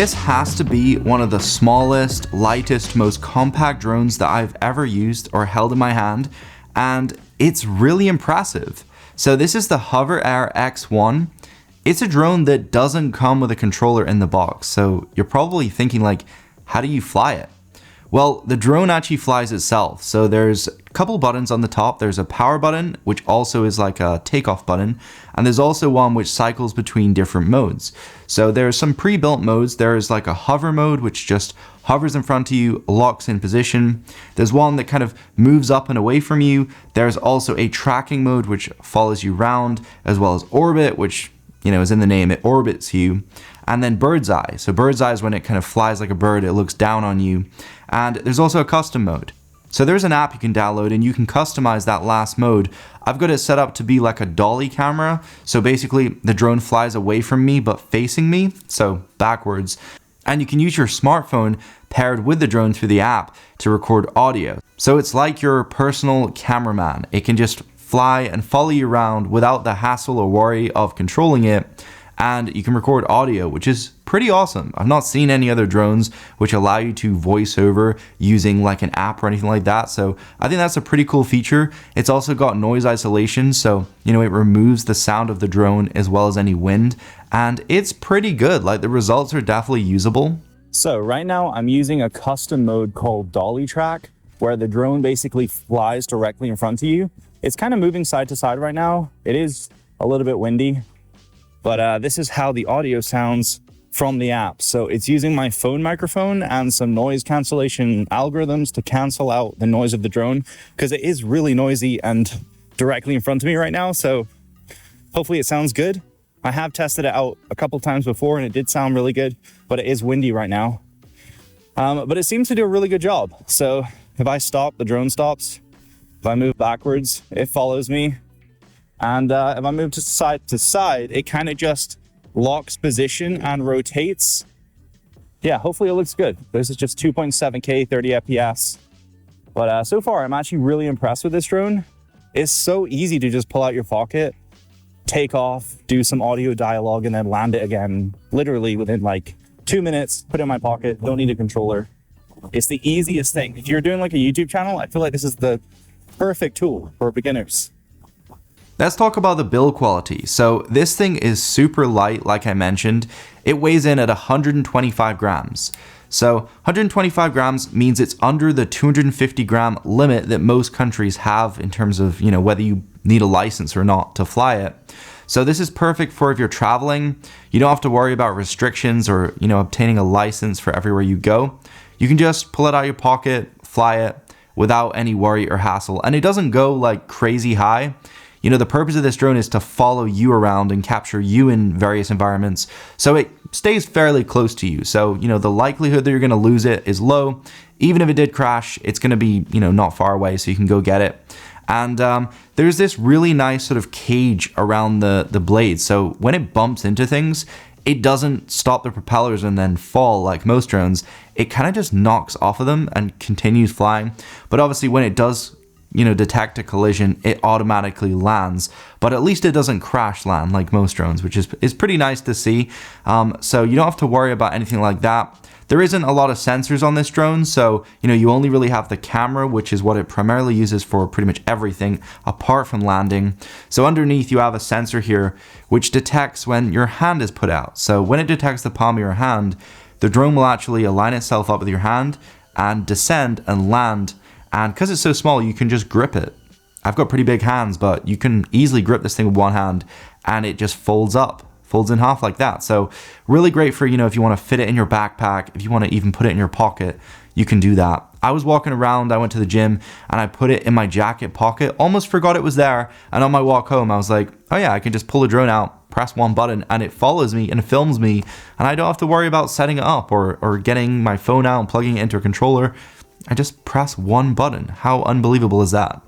This has to be one of the smallest, lightest, most compact drones that I've ever used or held in my hand, and it's really impressive. So this is the HoverAir X1. It's a drone that doesn't come with a controller in the box, so you're probably thinking like, how do you fly it? Well, the drone actually flies itself. So there's a couple buttons on the top. There's a power button, which also is like a takeoff button. And there's also one which cycles between different modes. So there's some pre-built modes. There's like a hover mode, which just hovers in front of you, locks in position. There's one that kind of moves up and away from you. There's also a tracking mode, which follows you around, as well as orbit, which, you know, is in the name, it orbits you. And then bird's eye. So bird's eye is when it kind of flies like a bird, it looks down on you. And there's also a custom mode. So there's an app you can download and you can customize that last mode. I've got it set up to be like a dolly camera. So basically the drone flies away from me but facing me, so backwards. And you can use your smartphone paired with the drone through the app to record audio. So it's like your personal cameraman. It can just fly and follow you around without the hassle or worry of controlling it. And you can record audio, which is pretty awesome. I've not seen any other drones which allow you to voice over using like an app or anything like that. So I think that's a pretty cool feature. It's also got noise isolation. So, you know, it removes the sound of the drone as well as any wind. And it's pretty good. Like the results are definitely usable. So right now I'm using a custom mode called Dolly Track, where the drone basically flies directly in front of you. It's kind of moving side to side right now. It is a little bit windy. But this is how the audio sounds from the app. So it's using my phone microphone and some noise cancellation algorithms to cancel out the noise of the drone, because it is really noisy and directly in front of me right now. So hopefully it sounds good. I have tested it out a couple times before and it did sound really good, but it is windy right now. But it seems to do a really good job. So if I stop, the drone stops. If I move backwards, it follows me. And if I move to side, it kind of just locks position and rotates. Yeah, hopefully it looks good. This is just 2.7K, 30 FPS. But so far, I'm actually really impressed with this drone. It's so easy to just pull out your pocket, take off, do some audio dialogue, and then land it again, literally within like 2 minutes, put it in my pocket, don't need a controller. It's the easiest thing. If you're doing like a YouTube channel, I feel like this is the perfect tool for beginners. Let's talk about the build quality. So this thing is super light, like I mentioned. It weighs in at 125 grams. So 125 grams means it's under the 250 gram limit that most countries have in terms of, you know, whether you need a license or not to fly it. So this is perfect for if you're traveling. You don't have to worry about restrictions or, you know, obtaining a license for everywhere you go. You can just pull it out of your pocket, fly it without any worry or hassle. And it doesn't go like crazy high. You know, the purpose of this drone is to follow you around and capture you in various environments. So it stays fairly close to you. So, you know, the likelihood that you're going to lose it is low. Even if it did crash, it's going to be, you know, not far away, so you can go get it. And there's this really nice sort of cage around the blade. So when it bumps into things, it doesn't stop the propellers and then fall like most drones. It kind of just knocks off of them and continues flying. But obviously when it does, you know, detect a collision, it automatically lands, but at least it doesn't crash land like most drones, which is pretty nice to see. So you don't have to worry about anything like that. There isn't a lot of sensors on this drone, so, you know, you only really have the camera, which is what it primarily uses for pretty much everything apart from landing. So underneath you have a sensor here, which detects when your hand is put out. So when it detects the palm of your hand, the drone will actually align itself up with your hand and descend and land. And because it's so small, you can just grip it. I've got pretty big hands, but you can easily grip this thing with one hand and it just folds in half like that. So really great for, you know, if you want to fit it in your backpack, if you want to even put it in your pocket, you can do that. I was walking around, I went to the gym and I put it in my jacket pocket, almost forgot it was there. And on my walk home, I was like, oh yeah, I can just pull the drone out, press one button and it follows me and films me. And I don't have to worry about setting it up or getting my phone out and plugging it into a controller. I just press one button. How unbelievable is that?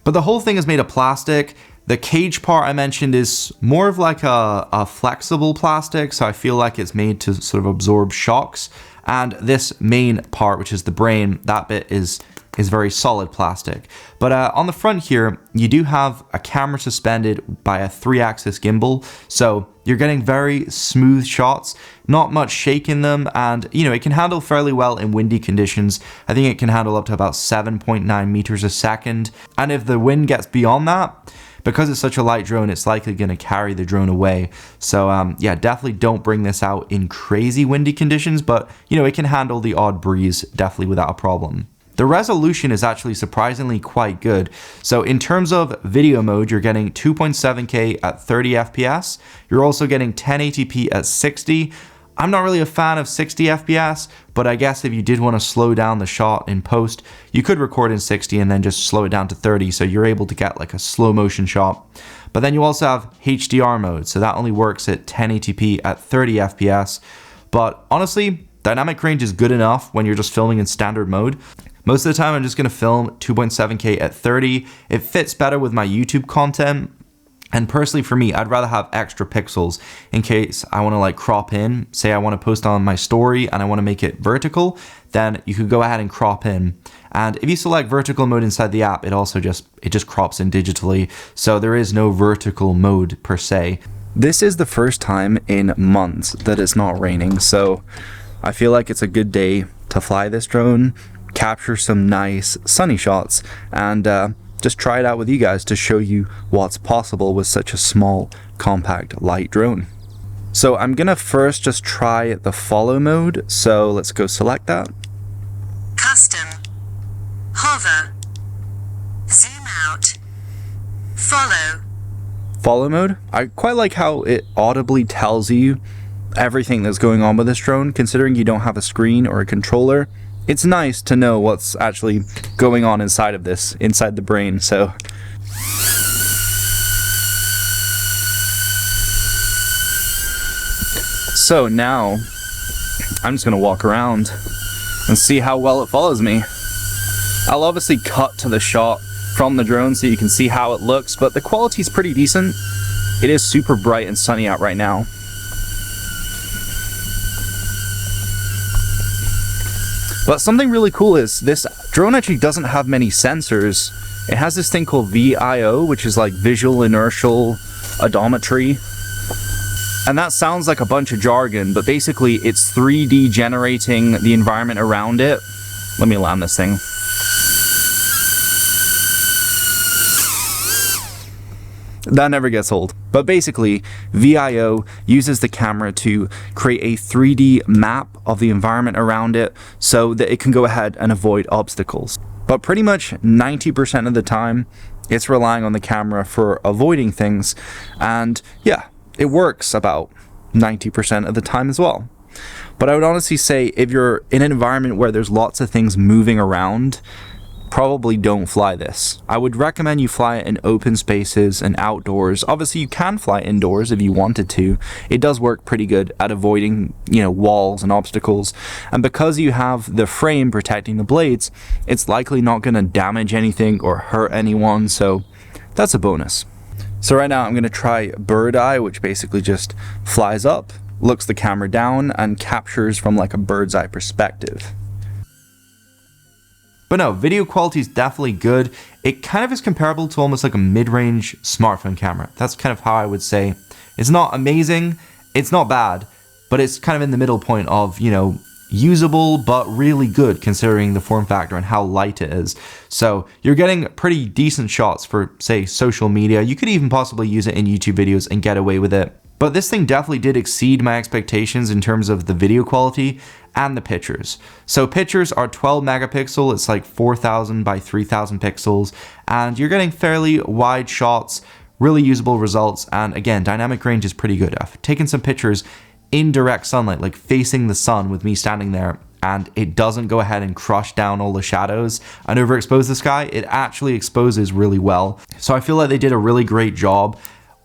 But the whole thing is made of plastic. The cage part I mentioned is more of like a flexible plastic, so I feel like it's made to sort of absorb shocks. And this main part, which is the brain, that bit is is very solid plastic. But on the front here, you do have a camera suspended by a 3-axis gimbal, so you're getting very smooth shots, not much shake in them, and it can handle fairly well in windy conditions. I think it can handle up to about 7.9 meters a second, and if the wind gets beyond that, because it's such a light drone, it's likely going to carry the drone away. So yeah, definitely don't bring this out in crazy windy conditions, but it can handle the odd breeze definitely without a problem. The resolution is actually surprisingly quite good. So in terms of video mode, you're getting 2.7K at 30 FPS. You're also getting 1080p at 60. I'm not really a fan of 60 FPS, but I guess if you did want to slow down the shot in post, you could record in 60 and then just slow it down to 30, so you're able to get like a slow motion shot. But then you also have HDR mode, so that only works at 1080p at 30 FPS. But honestly, dynamic range is good enough when you're just filming in standard mode. Most of the time, I'm just going to film 2.7K at 30. It fits better with my YouTube content. And personally for me, I'd rather have extra pixels in case I want to like crop in. Say I want to post on my story and I want to make it vertical, then you could go ahead and crop in. And if you select vertical mode inside the app, it just crops in digitally. So there is no vertical mode per se. This is the first time in months that it's not raining. So I feel like it's a good day to fly this drone, capture some nice sunny shots, and just try it out with you guys to show you what's possible with such a small, compact, light drone. So I'm gonna first just try the follow mode. So let's go select that. Custom. Hover. Zoom out. Follow. Follow mode. I quite like how it audibly tells you everything that's going on with this drone, considering you don't have a screen or a controller. It's nice to know what's actually going on inside of this, inside the brain. So now I'm just gonna walk around and see how well it follows me. I'll obviously cut to the shot from the drone so you can see how it looks, but the quality is pretty decent. It is super bright and sunny out right now. But something really cool is this drone actually doesn't have many sensors. It has this thing called VIO, which is like visual inertial odometry. And that sounds like a bunch of jargon, but basically it's 3D generating the environment around it. Let me land this thing. That never gets old. But basically, VIO uses the camera to create a 3D map of the environment around it so that it can go ahead and avoid obstacles. But pretty much 90% of the time, it's relying on the camera for avoiding things. And yeah, it works about 90% of the time as well. But I would honestly say if you're in an environment where there's lots of things moving around, probably don't fly this. I would recommend you fly it in open spaces and outdoors. Obviously you can fly indoors if you wanted to. It does work pretty good at avoiding, walls and obstacles. And because you have the frame protecting the blades, it's likely not going to damage anything or hurt anyone. So that's a bonus. So right now I'm going to try bird eye, which basically just flies up, looks the camera down, and captures from like a bird's eye perspective. But no, video quality is definitely good. It kind of is comparable to almost like a mid-range smartphone camera. That's kind of how I would say. It's not amazing, it's not bad, but it's kind of in the middle point of, usable but really good considering the form factor and how light it is. So you're getting pretty decent shots for, say, social media. You could even possibly use it in YouTube videos and get away with it. But this thing definitely did exceed my expectations in terms of the video quality and the pictures. So pictures are 12 megapixel, it's like 4,000 by 3,000 pixels, and you're getting fairly wide shots, really usable results, and again, dynamic range is pretty good. I've taken some pictures in direct sunlight, like facing the sun with me standing there, and it doesn't go ahead and crush down all the shadows and overexpose the sky. It actually exposes really well. So I feel like they did a really great job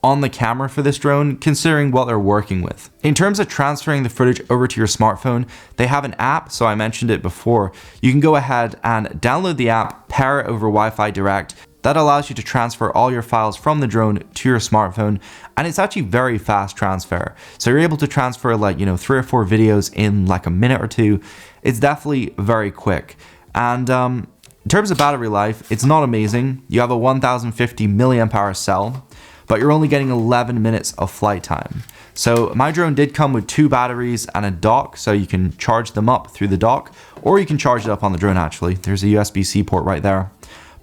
on the camera for this drone, considering what they're working with. In terms of transferring the footage over to your smartphone, they have an app, so I mentioned it before. You can go ahead and download the app, pair it over Wi-Fi Direct. That allows you to transfer all your files from the drone to your smartphone, and it's actually very fast transfer. So you're able to transfer like, 3 or 4 videos in like a minute or two. It's definitely very quick. And In terms of battery life, it's not amazing. You have a 1050 milliamp hour cell, but you're only getting 11 minutes of flight time. So my drone did come with 2 batteries and a dock, so you can charge them up through the dock, or you can charge it up on the drone actually. There's a USB-C port right there.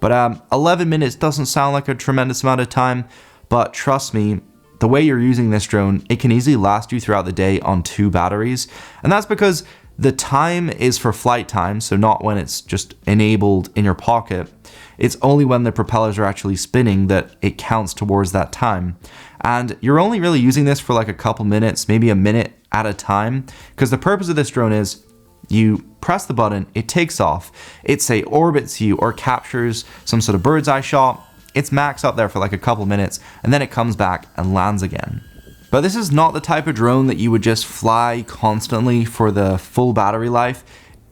But 11 minutes doesn't sound like a tremendous amount of time, but trust me, the way you're using this drone, it can easily last you throughout the day on 2 batteries. And that's because the time is for flight time, so not when it's just enabled in your pocket. It's only when the propellers are actually spinning that it counts towards that time. And you're only really using this for like a couple minutes, maybe a minute at a time, because the purpose of this drone is you press the button, it takes off, it say orbits you or captures some sort of bird's eye shot, it's max up there for like a couple minutes, and then it comes back and lands again. But this is not the type of drone that you would just fly constantly for the full battery life.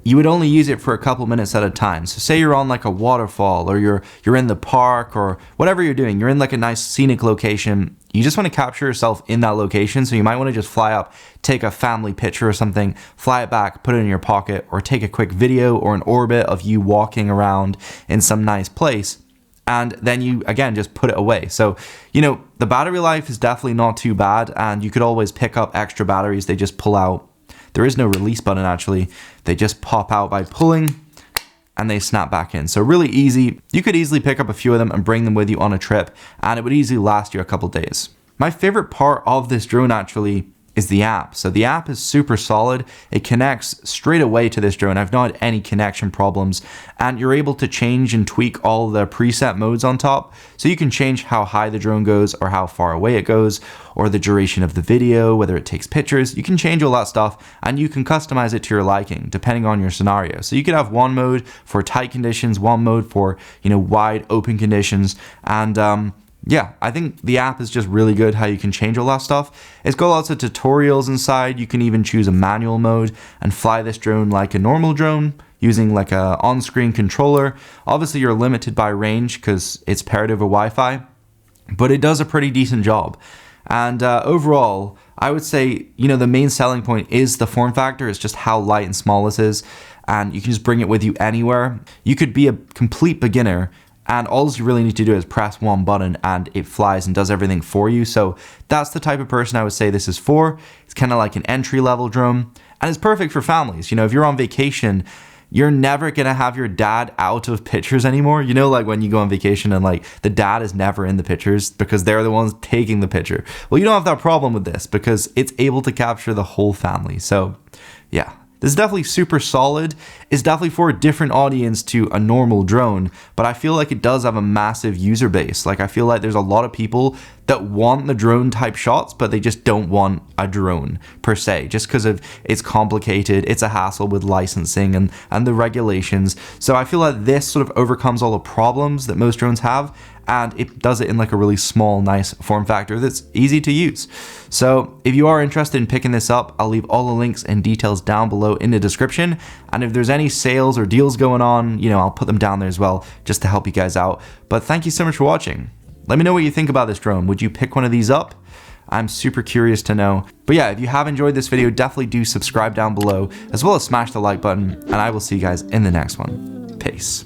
You would only use it for a couple minutes at a time. So say you're on like a waterfall, or you're in the park, or whatever you're doing, you're in like a nice scenic location. You just want to capture yourself in that location, so you might want to just fly up, take a family picture or something, fly it back, put it in your pocket, or take a quick video or an orbit of you walking around in some nice place. And then you, again, just put it away. So, you know, the battery life is definitely not too bad, and you could always pick up extra batteries. They just pull out. There is no release button, actually. They just pop out by pulling, and they snap back in. So really easy. You could easily pick up a few of them and bring them with you on a trip, and it would easily last you a couple days. My favorite part of this drone, actually, is the app. So the app is super solid. It connects straight away to this drone. I've not had any connection problems, and you're able to change and tweak all the preset modes on top. So you can change how high the drone goes, or how far away it goes, or the duration of the video, whether it takes pictures. You can change all that stuff, and you can customize it to your liking depending on your scenario. So you could have one mode for tight conditions, one mode for, you know, wide open conditions, and yeah, I think the app is just really good how you can change all that stuff. It's got lots of tutorials inside. You can even choose a manual mode and fly this drone like a normal drone using like a on-screen controller. Obviously, you're limited by range because it's paired over Wi-Fi, but it does a pretty decent job. And overall, I would say, you know, the main selling point is the form factor. It's just how light and small this is, and you can just bring it with you anywhere. You could be a complete beginner, and all you really need to do is press one button and it flies and does everything for you. So that's the type of person I would say this is for. It's kind of like an entry-level drone, and it's perfect for families. You know, if you're on vacation, you're never gonna have your dad out of pictures anymore. You know, like when you go on vacation and like the dad is never in the pictures because they're the ones taking the picture. Well, you don't have that problem with this because it's able to capture the whole family. So yeah. This is definitely super solid. It's definitely for a different audience to a normal drone, but I feel like it does have a massive user base. Like I feel like there's a lot of people that want the drone type shots, but they just don't want a drone per se, just because of it's complicated, it's a hassle with licensing and the regulations. So I feel like this sort of overcomes all the problems that most drones have, and it does it in like a really small, nice form factor that's easy to use. So if you are interested in picking this up, I'll leave all the links and details down below in the description. And if there's any sales or deals going on, you know, I'll put them down there as well, just to help you guys out. But thank you so much for watching. Let me know what you think about this drone. Would you pick one of these up? I'm super curious to know. But yeah, if you have enjoyed this video, definitely do subscribe down below, as well as smash the like button, and I will see you guys in the next one. Peace.